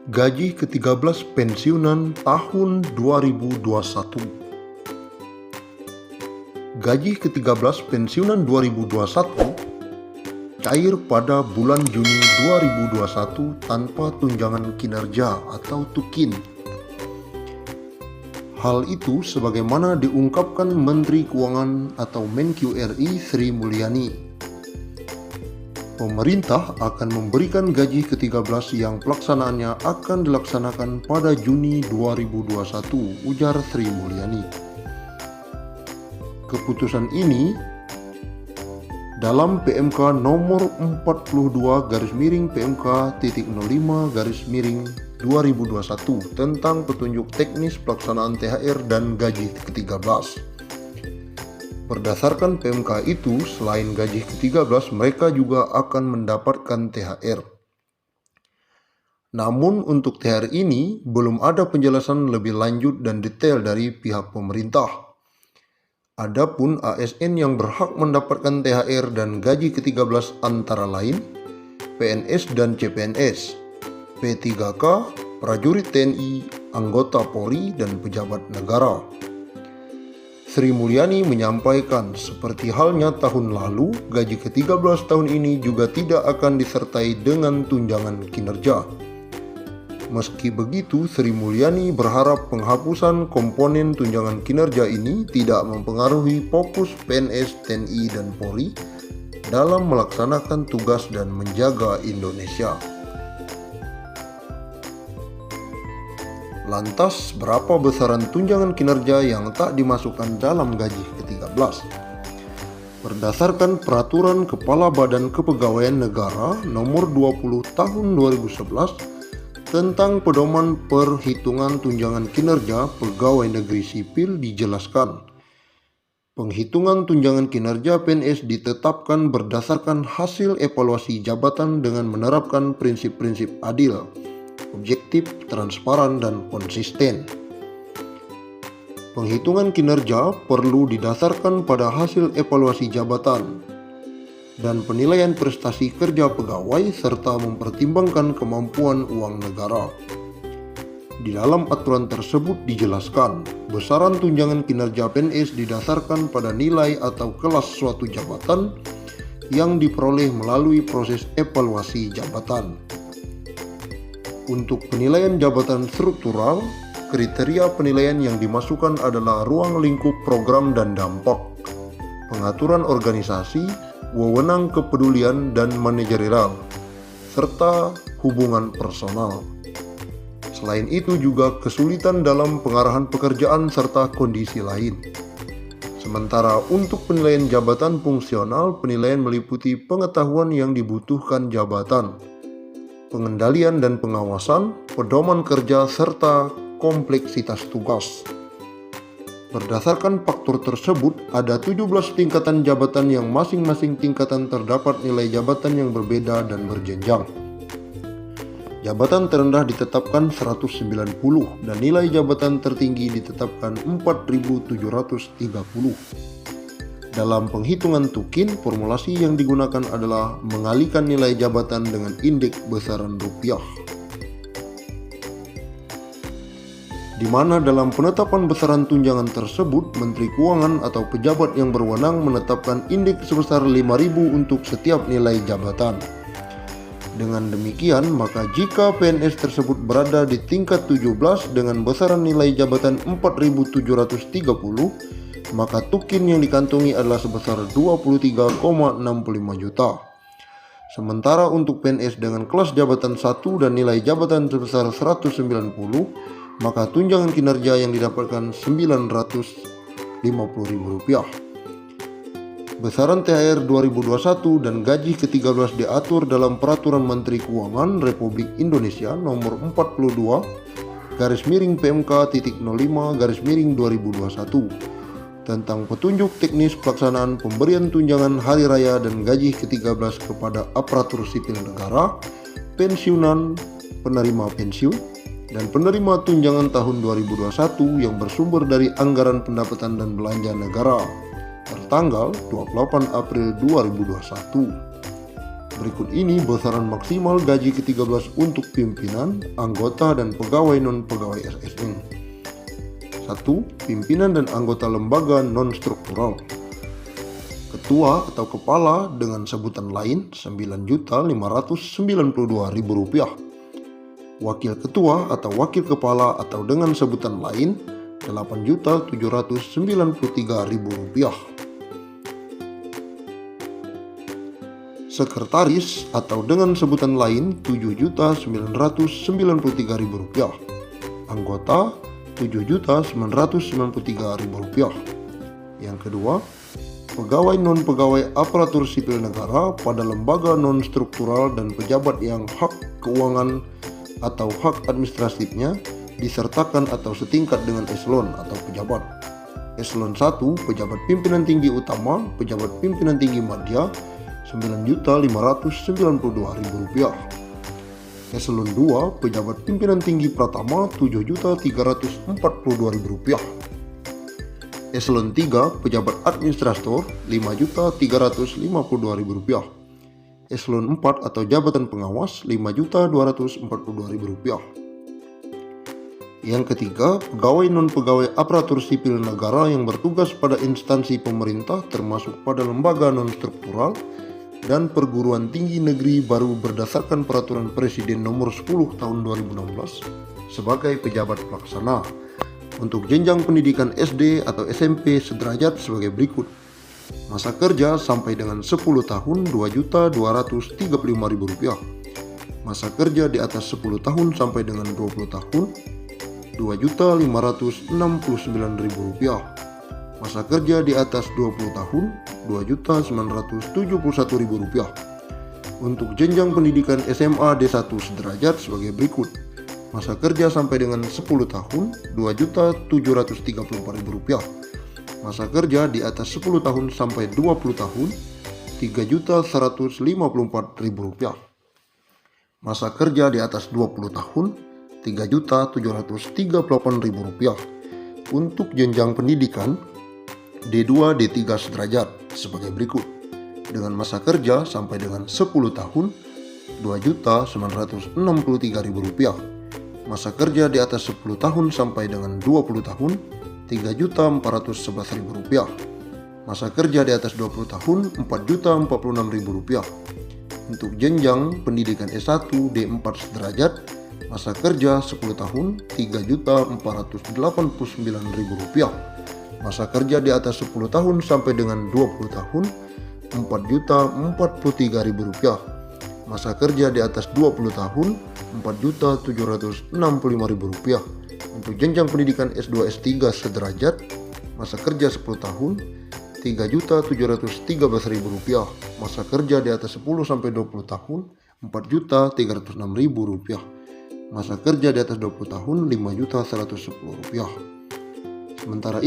Gaji ke-13 pensiunan tahun 2021. Gaji ke-13 pensiunan 2021 cair pada bulan Juni 2021 tanpa tunjangan kinerja atau tukin. Hal itu sebagaimana diungkapkan Menteri Keuangan atau Menq RI Sri Mulyani. Pemerintah akan memberikan gaji ke-13 yang pelaksanaannya akan dilaksanakan pada Juni 2021, ujar Sri Mulyani. Keputusan ini dalam PMK nomor 42/PMK.05/2021 tentang petunjuk teknis pelaksanaan THR dan gaji ke-13. Berdasarkan PMK itu, selain gaji ke-13, mereka juga akan mendapatkan THR. Namun untuk THR ini, belum ada penjelasan lebih lanjut dan detail dari pihak pemerintah. Adapun ASN yang berhak mendapatkan THR dan gaji ke-13 antara lain PNS dan CPNS, P3K, prajurit TNI, anggota Polri, dan pejabat negara. Sri Mulyani menyampaikan, seperti halnya tahun lalu, gaji ke-13 tahun ini juga tidak akan disertai dengan tunjangan kinerja. Meski begitu, Sri Mulyani berharap penghapusan komponen tunjangan kinerja ini tidak mempengaruhi fokus PNS, TNI, dan Polri dalam melaksanakan tugas dan menjaga Indonesia. Lantas, berapa besaran tunjangan kinerja yang tak dimasukkan dalam gaji ke-13? Berdasarkan Peraturan Kepala Badan Kepegawaian Negara Nomor 20 Tahun 2011 tentang pedoman perhitungan tunjangan kinerja pegawai negeri sipil dijelaskan, penghitungan tunjangan kinerja PNS ditetapkan berdasarkan hasil evaluasi jabatan dengan menerapkan prinsip-prinsip adil, objektif, transparan, dan konsisten. Penghitungan kinerja perlu didasarkan pada hasil evaluasi jabatan dan penilaian prestasi kerja pegawai serta mempertimbangkan kemampuan uang negara. Di dalam aturan tersebut dijelaskan, besaran tunjangan kinerja PNS didasarkan pada nilai atau kelas suatu jabatan yang diperoleh melalui proses evaluasi jabatan. Untuk penilaian jabatan struktural, kriteria penilaian yang dimasukkan adalah ruang lingkup program dan dampak, pengaturan organisasi, wewenang kepedulian dan manajerial, serta hubungan personal. Selain itu juga kesulitan dalam pengarahan pekerjaan serta kondisi lain. Sementara untuk penilaian jabatan fungsional, penilaian meliputi pengetahuan yang dibutuhkan jabatan, pengendalian dan pengawasan, pedoman kerja, serta kompleksitas tugas. Berdasarkan faktor tersebut, ada 17 tingkatan jabatan yang masing-masing tingkatan terdapat nilai jabatan yang berbeda dan berjenjang. Jabatan terendah ditetapkan 190 dan nilai jabatan tertinggi ditetapkan 4.730. Dalam penghitungan tukin, formulasi yang digunakan adalah mengalihkan nilai jabatan dengan indeks besaran rupiah. Di mana dalam penetapan besaran tunjangan tersebut, Menteri Keuangan atau pejabat yang berwenang menetapkan indeks sebesar 5.000 untuk setiap nilai jabatan. Dengan demikian, maka jika PNS tersebut berada di tingkat 17 dengan besaran nilai jabatan 4.730, maka tukin yang dikantongi adalah sebesar 23,65 juta. Sementara untuk PNS dengan kelas jabatan 1 dan nilai jabatan sebesar 190, maka tunjangan kinerja yang didapatkan Rp950.000. Besaran THR 2021 dan gaji ke-13 diatur dalam Peraturan Menteri Keuangan Republik Indonesia Nomor 42/PMK.05/2021 tentang petunjuk teknis pelaksanaan pemberian tunjangan hari raya dan gaji ke-13 kepada aparatur sipil negara, pensiunan, penerima pensiun, dan penerima tunjangan tahun 2021 yang bersumber dari anggaran pendapatan dan belanja negara tertanggal 28 April 2021. Berikut ini besaran maksimal gaji ke-13 untuk pimpinan, anggota, dan pegawai non-pegawai ASN. 1. Pimpinan dan anggota lembaga non-struktural. Ketua atau kepala dengan sebutan lain Rp9.592.000. Wakil ketua atau wakil kepala atau dengan sebutan lain Rp8.793.000. Sekretaris atau dengan sebutan lain Rp7.993.000. Anggota Rp7.993.000. Yang kedua, pegawai non-pegawai aparatur sipil negara pada lembaga non-struktural dan pejabat yang hak keuangan atau hak administratifnya disertakan atau setingkat dengan eselon atau pejabat. Eselon 1, pejabat pimpinan tinggi utama, pejabat pimpinan tinggi madya Rp9.592.000. Eselon 2, pejabat pimpinan tinggi pratama Rp7.342.000. Eselon 3, pejabat administrator Rp5.352.000. Eselon 4 atau jabatan pengawas Rp5.242.000. Yang ketiga, pegawai non-pegawai aparatur sipil negara yang bertugas pada instansi pemerintah termasuk pada lembaga non-struktural dan perguruan tinggi negeri baru berdasarkan Peraturan Presiden Nomor 10 Tahun 2016 sebagai pejabat pelaksana. Untuk jenjang pendidikan SD atau SMP sederajat sebagai berikut. Masa kerja sampai dengan 10 tahun Rp2.235.000. Masa kerja di atas 10 tahun sampai dengan 20 tahun Rp2.569.000. Masa kerja di atas 20 tahun Rp2.971.000. Untuk jenjang pendidikan SMA D1 sederajat sebagai berikut. Masa kerja sampai dengan 10 tahun Rp2.734.000. Masa kerja di atas 10 tahun sampai 20 tahun Rp3.154.000. Masa kerja di atas 20 tahun Rp3.738.000. Untuk jenjang pendidikan D2 D3 sederajat sebagai berikut. Dengan masa kerja sampai dengan 10 tahun Rp2.963.000. Masa kerja di atas 10 tahun sampai dengan 20 tahun Rp3.411.000. Masa kerja di atas 20 tahun Rp4.046.000. Untuk jenjang pendidikan S1 D4 sederajat, masa kerja 10 tahun Rp3.489.000. Masa kerja di atas 10 tahun sampai dengan 20 tahun Rp4.043.000. Masa kerja di atas 20 tahun Rp4.765.000. Untuk jenjang pendidikan S2 S3 sederajat, masa kerja 10 tahun Rp3.713.000. Masa kerja di atas 10 sampai 20 tahun Rp4.306.000. Masa kerja di atas 20 tahun Rp5.110.000. Sementara